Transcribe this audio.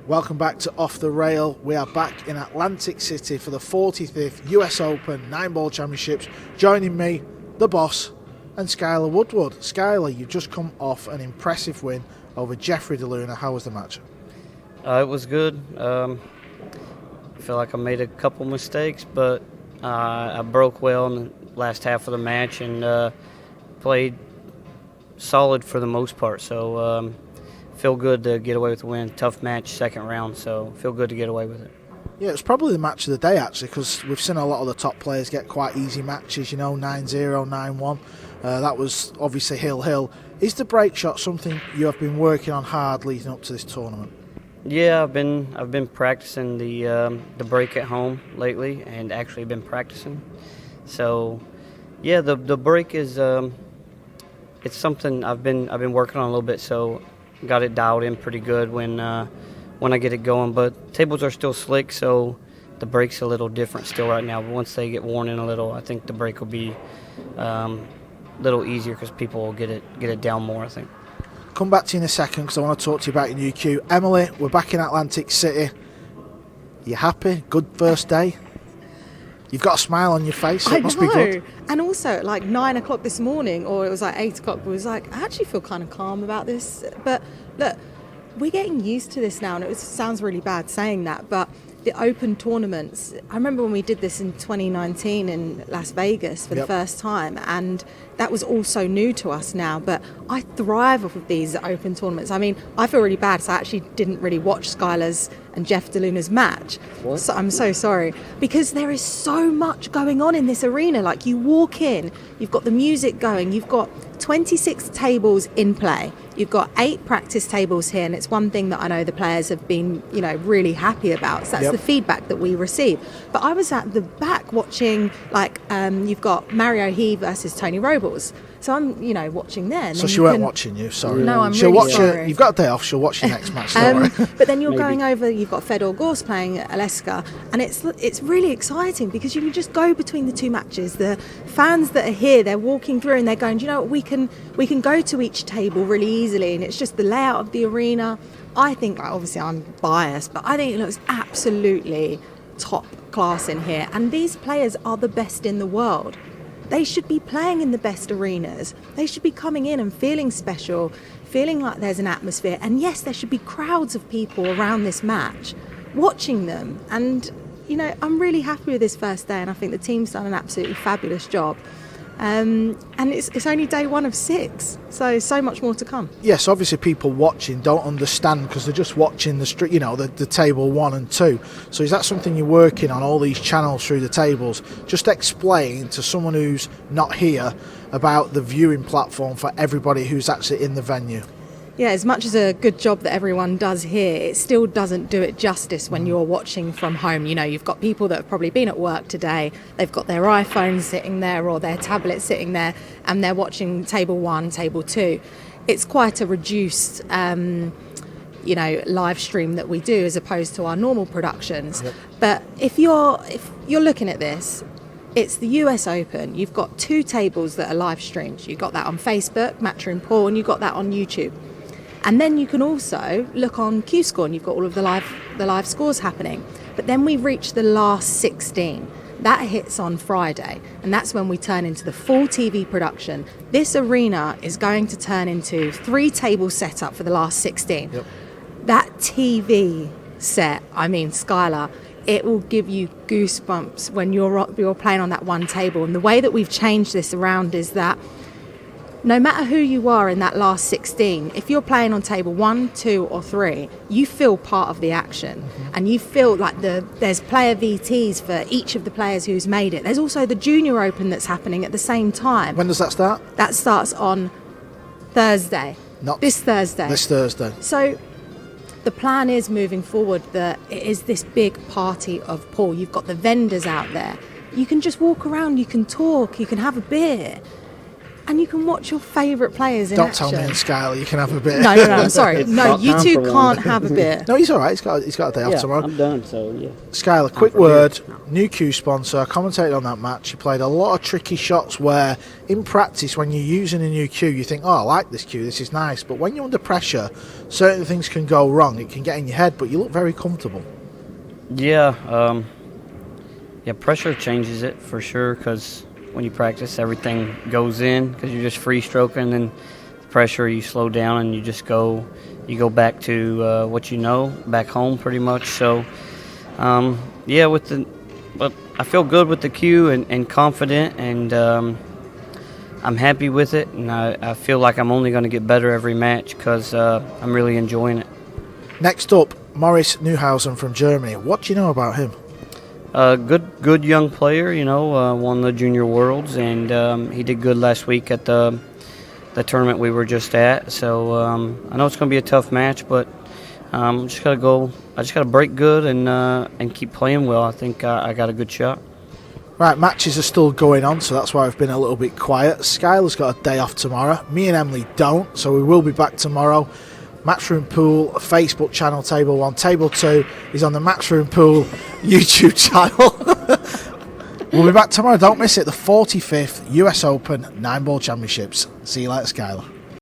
Welcome back to Off the Rail. We are back in Atlantic City for the 45th US Open 9-Ball Championships. Joining me, the boss, and Skyler Woodward. Skyler, you've just come off an impressive win over Jeffrey DeLuna. How was the match? It was good. I feel like I made a couple mistakes, but I broke well in the last half of the match and played solid for the most part. So feel good to get away with the win. Tough match, second round, so feel good to get away with it. Yeah, it's probably the match of the day, actually, because we've seen a lot of the top players get quite easy matches, 9-0, 9-1. That was obviously Hill. Is the break shot something you have been working on hard leading up to this tournament? Yeah, I've been practicing the break at home lately, and actually been practicing. So, yeah, the break is it's something I've been working on a little bit. So, got it dialed in pretty good when I get it going. But tables are still slick, so the break's a little different still right now. But once they get worn in a little, I think the break will be a little easier because people will get it down more, I think. Come back to you in a second because I want to talk to you about your new cue. Emily, we're back in Atlantic City. You happy? Good first day? You've got a smile on your face, so it must be good. And also at like 9 o'clock this morning, or it was like 8 o'clock, we was like, I actually feel kind of calm about this. But look, we're getting used to this now, and it sounds really bad saying that, but the open tournaments, I remember when we did this in 2019 in Las Vegas for the first time, and that was all so new to us now, but I thrive off of these open tournaments. I mean, I feel really bad, so I actually didn't really watch Skyler's and Jeff DeLuna's match. What? So I'm so sorry, because there is so much going on in this arena. Like, you walk in, you've got the music going, you've got 26 tables in play, you've got 8 practice tables here, and it's one thing that I know the players have been, really happy about. So that's the feedback that we receive. But I was at the back watching, you've got Mario He versus Tony Robles. So I'm, watching there. So she weren't watching you, sorry. No, I'm she'll really watch sorry. You've got a day off, she'll watch your next match, don't worry. But then you're going over, you've got Fedor Gors playing Aleska, and it's really exciting because you can just go between the two matches. The fans that are here, they're walking through and they're going, do you know what, we can go to each table really easily, and it's just the layout of the arena. I think, obviously I'm biased, but I think it looks absolutely top class in here, and these players are the best in the world. They should be playing in the best arenas. They should be coming in and feeling special, feeling like there's an atmosphere. And yes, there should be crowds of people around this match watching them. And, I'm really happy with this first day, and I think the team's done an absolutely fabulous job. And it's only day 1 of 6, so much more to come. Yes, obviously people watching don't understand because they're just watching the street, the table 1 and 2. So is that something you're working on, all these channels through the tables? Just explain to someone who's not here about the viewing platform for everybody who's actually in the venue. Yeah, as much as a good job that everyone does here, it still doesn't do it justice when you're watching from home. You've got people that have probably been at work today, they've got their iPhone sitting there or their tablet sitting there, and they're watching table 1, table 2. It's quite a reduced, live stream that we do as opposed to our normal productions. Yep. But if you're looking at this, it's the US Open. You've got 2 tables that are live streamed. You've got that on Facebook, Matchroom Pool, and you've got that on YouTube. And then you can also look on Q-Score, and you've got all of the live scores happening. But then we reach the last 16. That hits on Friday, and that's when we turn into the full TV production. This arena is going to turn into 3 tables set up for the last 16. Yep. That TV set, Skyler, it will give you goosebumps when you're playing on that one table. And the way that we've changed this around is that no matter who you are in that last 16, if you're playing on table 1, 2 or 3, you feel part of the action. Mm-hmm. And you feel like there's player VTs for each of the players who's made it. There's also the Junior Open that's happening at the same time. When does that start? That starts on Thursday. This Thursday. This Thursday. So the plan is moving forward that it is this big party of pool. You've got the vendors out there. You can just walk around, you can talk, you can have a beer. and you can watch your favourite players in Don't action. tell me and Skyler you can have a bit. No, I'm sorry. It's No, about you time two for one. can't have a beer. No, he's all right. He's got a day off Yeah, tomorrow. I'm done. So yeah. Skyler, quick for word. New cue sponsor. I commentated on that match. You played a lot of tricky shots where, in practice, when you're using a new cue, you think, "Oh, I like this cue. This is nice." But when you're under pressure, certain things can go wrong. It can get in your head, but you look very comfortable. Yeah, pressure changes it for sure, because when you practice, everything goes in because you're just free stroking, and the pressure, you slow down and you just go back to what you know, back home pretty much. So, but I feel good with the cue and confident, and I'm happy with it, and I feel like I'm only going to get better every match because I'm really enjoying it. Next up, Morris Neuhausen from Germany. What do you know about him? Good young player, won the Junior Worlds, and he did good last week at the tournament we were just at. So I know it's going to be a tough match, but I just gotta break good and keep playing well. I think I got a good shot. Right, matches are still going on, so that's why I've been a little bit quiet. Skyler's got a day off tomorrow. Me and Emily don't, so we will be back tomorrow. Matchroom Pool Facebook channel, Table 1. Table 2 is on the Matchroom Pool YouTube channel. We'll be back tomorrow. Don't miss it. The 45th US Open 9-Ball Championships. See you later, Skyler.